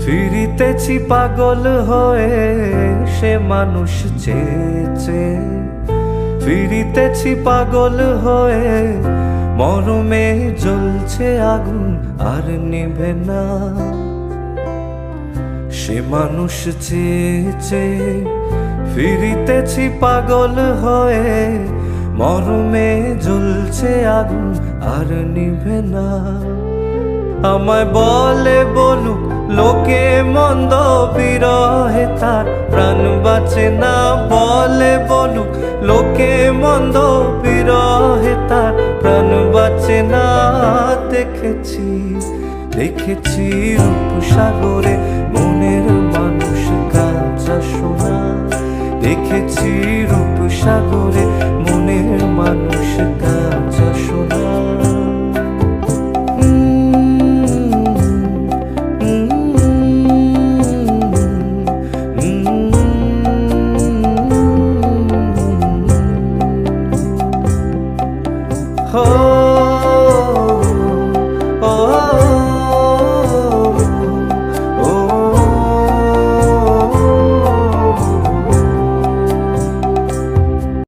ফিরিতেছি পাগল হয়ে সে মানুষ চেয়েছে, ফিরিতেছি পাগল হয়ে মরমে জ্বলছে আগুন আর নিভে না। সে মানুষ চেয়েছে, ফিরিতেছি পাগল হয়ে মরমে জ্বলছে আগুন আর নিভে না। আমায় বলে বলুক লোকে মন্দ, বিরহে তার প্রাণ বাঁচে না। বলে বলুক লোকে মন্দ, বিরহে তার প্রাণ বাঁচে না। দেখেছি দেখেছি রূপসাগরে মনের মানুষ কাঁচা সোনা। দেখেছি রূপসাগরে মনের মানুষ কাঁচা সোনা। Oh, oh, oh.